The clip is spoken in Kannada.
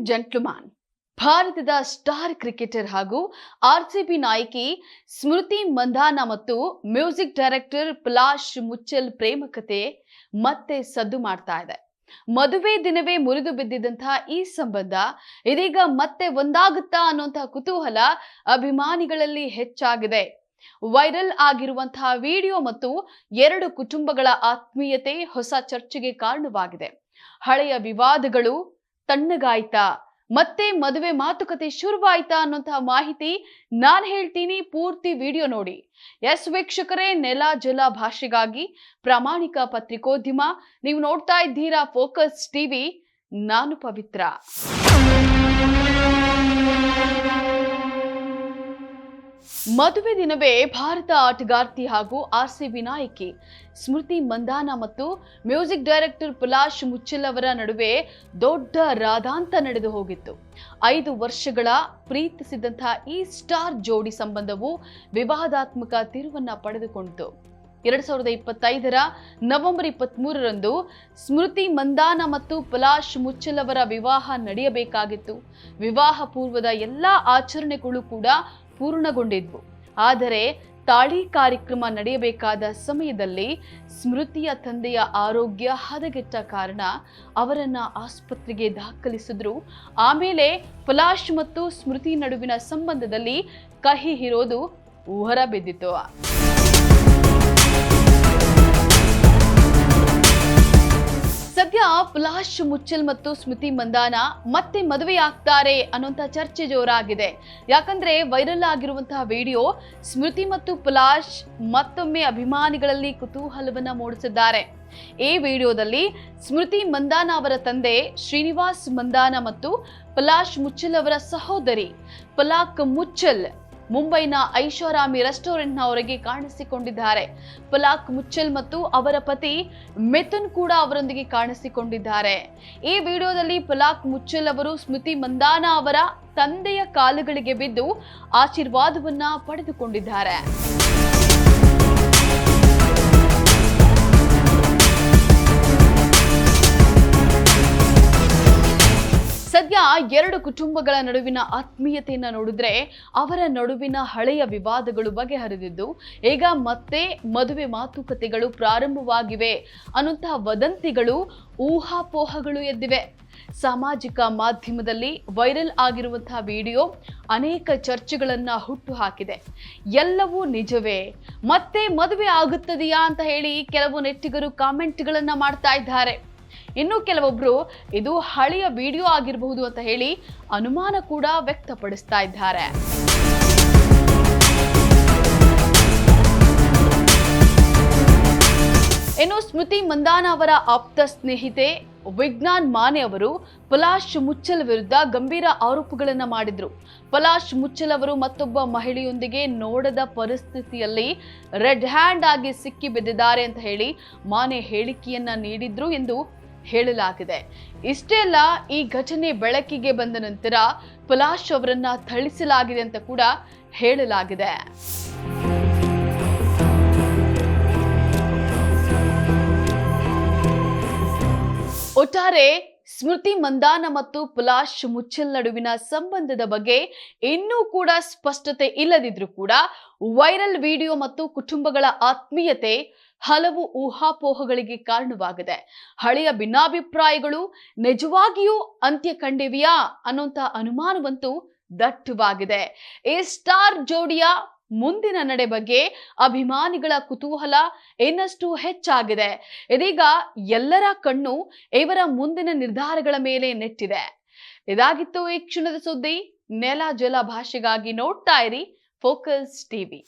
ಅಂಡ್ ಜೆಂಟ್ಲ್ಮನ್, ಭಾರತದ ಸ್ಟಾರ್ ಕ್ರಿಕೆಟರ್ ಹಾಗೂ ಆರ್ಸಿಬಿ ನಾಯಕಿ ಸ್ಮೃತಿ ಮಂಧಾನಾ ಮತ್ತು ಮ್ಯೂಸಿಕ್ ಡೈರೆಕ್ಟರ್ ಪಲಾಶ್ ಮುಚ್ಚಲ್ ಪ್ರೇಮ ಕಥೆ ಮತ್ತೆ ಸದ್ದು ಮಾಡ್ತಾ ಇದೆ. ಮದುವೆ ದಿನವೇ ಮುರಿದು ಬಿದ್ದಿದ್ದಂತಹ ಈ ಸಂಬಂಧ ಇದೀಗ ಮತ್ತೆ ಒಂದಾಗುತ್ತಾ ಅನ್ನುವಂತಹ ಕುತೂಹಲ ಅಭಿಮಾನಿಗಳಲ್ಲಿ ಹೆಚ್ಚಾಗಿದೆ. ವೈರಲ್ ಆಗಿರುವಂತಹ ವಿಡಿಯೋ ಮತ್ತು ಎರಡು ಕುಟುಂಬಗಳ ಆತ್ಮೀಯತೆ ಹೊಸ ಚರ್ಚೆಗೆ ಕಾರಣವಾಗಿದೆ. ಹಳೆಯ ವಿವಾದಗಳು ತಣ್ಣಗಾಯ್ತಾ, ಮತ್ತೆ ಮದುವೆ ಮಾತುಕತೆ ಶುರುವಾಯ್ತಾ ಅನ್ನುವಂತಹ ಮಾಹಿತಿ ನಾನು ಹೇಳ್ತೀನಿ. ಪೂರ್ತಿ ವಿಡಿಯೋ ನೋಡಿ. ಎಸ್ ವೀಕ್ಷಕರೇ, ನೆಲ ಜಲ ಭಾಷೆಗಾಗಿ ಪ್ರಾಮಾಣಿಕ ಪತ್ರಿಕೋದ್ಯಮ. ನೀವು ನೋಡ್ತಾ ಇದ್ದೀರಾ ಫೋಕಸ್ ಟಿವಿ. ನಾನು ಪವಿತ್ರ. ಮದುವೆ ದಿನವೇ ಭಾರತ ಆಟಗಾರ್ತಿ ಹಾಗೂ ಆರ್ಸಿಬಿ ನಾಯಕಿ ಸ್ಮೃತಿ ಮಂಧಾನಾ ಮತ್ತು ಮ್ಯೂಸಿಕ್ ಡೈರೆಕ್ಟರ್ ಪಲಾಶ್ ಮುಚ್ಚಲ್ ಅವರ ನಡುವೆ ದೊಡ್ಡ ರಾದಾಂತ ನಡೆದು ಹೋಗಿತ್ತು. 5 ವರ್ಷಗಳ ಪ್ರೀತಿಸಿದಂತಹ ಈ ಸ್ಟಾರ್ ಜೋಡಿ ಸಂಬಂಧವು ವಿವಾದಾತ್ಮಕ ತಿರುವನ್ನ ಪಡೆದುಕೊಂಡಿತು. 2025ರ ನವೆಂಬರ್ 23ರಂದು ಸ್ಮೃತಿ ಮಂಧಾನಾ ಮತ್ತು ಪಲಾಶ್ ಮುಚ್ಚಲ್ ಅವರ ವಿವಾಹ ನಡೆಯಬೇಕಾಗಿತ್ತು. ವಿವಾಹ ಪೂರ್ವದ ಎಲ್ಲಾ ಆಚರಣೆಗಳು ಕೂಡ ಪೂರ್ಣಗೊಂಡಿದ್ವು. ಆದರೆ ತಾಳಿ ಕಾರ್ಯಕ್ರಮ ನಡೆಯಬೇಕಾದ ಸಮಯದಲ್ಲಿ ಸ್ಮೃತಿಯ ತಂದೆಯ ಆರೋಗ್ಯ ಹದಗೆಟ್ಟ ಕಾರಣ ಅವರನ್ನ ಆಸ್ಪತ್ರೆಗೆ ದಾಖಲಿಸಿದ್ರು. ಆಮೇಲೆ ಪಲಾಶ್ ಮತ್ತು ಸ್ಮೃತಿ ನಡುವಿನ ಸಂಬಂಧದಲ್ಲಿ ಕಹಿ ಇರೋದು ಹೊರಬಿದ್ದಿತು. ಸದ್ಯ ಪಲಾಶ್ ಮುಚ್ಚಲ್ ಮತ್ತು ಸ್ಮೃತಿ ಮಂಧಾನಾ ಮತ್ತೆ ಮದುವೆಯಾಗ್ತಾರೆ ಅನ್ನುವಂತಹ ಚರ್ಚೆ ಜೋರಾಗಿದೆ. ಯಾಕಂದ್ರೆ ವೈರಲ್ ಆಗಿರುವಂತಹ ವಿಡಿಯೋ ಸ್ಮೃತಿ ಮತ್ತು ಪಲಾಶ್ ಮತ್ತೊಮ್ಮೆ ಅಭಿಮಾನಿಗಳಲ್ಲಿ ಕುತೂಹಲವನ್ನ ಮೂಡಿಸಿದ್ದಾರೆ. ಈ ವಿಡಿಯೋದಲ್ಲಿ ಸ್ಮೃತಿ ಮಂಧಾನಾ ಅವರ ತಂದೆ ಶ್ರೀನಿವಾಸ್ ಮಂಧಾನಾ ಮತ್ತು ಪಲಾಶ್ ಮುಚ್ಚಲ್ ಅವರ ಸಹೋದರಿ ಪಲಾಕ್ ಮುಚ್ಚಲ್ ಮುಂಬೈನ ಐಷಾರಾಮಿ ರೆಸ್ಟೋರೆಂಟ್ನ ಹೊರಗೆ ಕಾಣಿಸಿಕೊಂಡಿದ್ದಾರೆ. ಪಲಾಕ್ ಮುಚ್ಚಲ್ ಮತ್ತು ಅವರ ಪತಿ ಮಿಥುನ್ ಕೂಡ ಅವರೊಂದಿಗೆ ಕಾಣಿಸಿಕೊಂಡಿದ್ದಾರೆ. ಈ ವಿಡಿಯೋದಲ್ಲಿ ಪಲಾಕ್ ಮುಚ್ಚಲ್ ಅವರು ಸ್ಮೃತಿ ಮಂಧಾನಾ ಅವರ ತಂದೆಯ ಕಾಲುಗಳಿಗೆ ಬಿದ್ದು ಆಶೀರ್ವಾದವನ್ನ ಪಡೆದುಕೊಂಡಿದ್ದಾರೆ. ಸದ್ಯ ಎರಡು ಕುಟುಂಬಗಳ ನಡುವಿನ ಆತ್ಮೀಯತೆಯನ್ನ ನೋಡಿದ್ರೆ ಅವರ ನಡುವಿನ ಹಳೆಯ ವಿವಾದಗಳು ಬಗೆಹರಿದಿದ್ದು ಈಗ ಮತ್ತೆ ಮದುವೆ ಮಾತುಕತೆಗಳು ಪ್ರಾರಂಭವಾಗಿವೆ ಅನ್ನುವಂತಹ ವದಂತಿಗಳು, ಊಹಾಪೋಹಗಳು ಎದ್ದಿವೆ. ಸಾಮಾಜಿಕ ಮಾಧ್ಯಮದಲ್ಲಿ ವೈರಲ್ ಆಗಿರುವಂತಹ ವಿಡಿಯೋ ಅನೇಕ ಚರ್ಚೆಗಳನ್ನ ಹುಟ್ಟು ಹಾಕಿದೆ. ಎಲ್ಲವೂ ನಿಜವೇ, ಮತ್ತೆ ಮದುವೆ ಆಗುತ್ತದೆಯಾ ಅಂತ ಹೇಳಿ ಕೆಲವು ನೆಟ್ಟಿಗರು ಕಾಮೆಂಟ್ಗಳನ್ನ ಮಾಡ್ತಾ ಇದ್ದಾರೆ. ಇನ್ನು ಕೆಲವೊಬ್ರು ಇದು ಹಳೆಯ ವಿಡಿಯೋ ಆಗಿರಬಹುದು ಅಂತ ಹೇಳಿ ಅನುಮಾನ ಕೂಡ ವ್ಯಕ್ತಪಡಿಸ್ತಾ ಇದ್ದಾರೆ. ಇನ್ನು ಸ್ಮೃತಿ ಮಂಧಾನಾ ಅವರ ಆಪ್ತ ಸ್ನೇಹಿತೆ ವಿಜ್ಞಾನ್ ಮಾನೆ ಅವರು ಪಲಾಶ್ ಮುಚ್ಚಲ್ ವಿರುದ್ಧ ಗಂಭೀರ ಆರೋಪಗಳನ್ನ ಮಾಡಿದ್ರು. ಪಲಾಶ್ ಮುಚ್ಚಲ್ ಅವರು ಮತ್ತೊಬ್ಬ ಮಹಿಳೆಯೊಂದಿಗೆ ನೋಡದ ಪರಿಸ್ಥಿತಿಯಲ್ಲಿ ರೆಡ್ ಹ್ಯಾಂಡ್ ಆಗಿ ಸಿಕ್ಕಿ ಬಿದ್ದಿದ್ದಾರೆ ಅಂತ ಹೇಳಿ ಮಾನೆ ಹೇಳಿಕೆಯನ್ನ ನೀಡಿದ್ರು ಎಂದು ಹೇಳಲಾಗಿದೆ. ಇಷ್ಟೇ ಅಲ್ಲ, ಈ ಘಟನೆ ಬೆಳಕಿಗೆ ಬಂದ ನಂತರ ಪಲಾಶ್ ಅವರನ್ನ ಥಳಿಸಲಾಗಿದೆ ಅಂತ ಕೂಡ ಹೇಳಲಾಗಿದೆ. ಒಟ್ಟಾರೆ ಸ್ಮೃತಿ ಮಂಧಾನಾ ಮತ್ತು ಪಲಾಶ್ ಮುಚ್ಚಲ್ ನಡುವಿನ ಸಂಬಂಧದ ಬಗ್ಗೆ ಇನ್ನೂ ಕೂಡ ಸ್ಪಷ್ಟತೆ ಇಲ್ಲದಿದ್ರೂ ಕೂಡ ವೈರಲ್ ವಿಡಿಯೋ ಮತ್ತು ಕುಟುಂಬಗಳ ಆತ್ಮೀಯತೆ ಹಲವು ಊಹಾಪೋಹಗಳಿಗೆ ಕಾರಣವಾಗಿದೆ. ಹಳೆಯ ಭಿನ್ನಾಭಿಪ್ರಾಯಗಳು ನಿಜವಾಗಿಯೂ ಅಂತ್ಯ ಕಂಡಿವೆಯಾ ಅನ್ನುವಂತ ಅನುಮಾನವಂತೂ ದಟ್ಟವಾಗಿದೆ. ಈ ಸ್ಟಾರ್ ಜೋಡಿಯ ಮುಂದಿನ ನಡೆ ಬಗ್ಗೆ ಅಭಿಮಾನಿಗಳ ಕುತೂಹಲ ಇನ್ನಷ್ಟು ಹೆಚ್ಚಾಗಿದೆ. ಇದೀಗ ಎಲ್ಲರ ಕಣ್ಣು ಇವರ ಮುಂದಿನ ನಿರ್ಧಾರಗಳ ಮೇಲೆ ನೆಟ್ಟಿದೆ. ಇದಾಗಿತ್ತು ಈ ಕ್ಷಣದ ಸುದ್ದಿ. ನೆಲ ಜಲ ಭಾಷೆಗಾಗಿ ನೋಡ್ತಾ ಇರಿ ಫೋಕಸ್ ಟಿವಿ.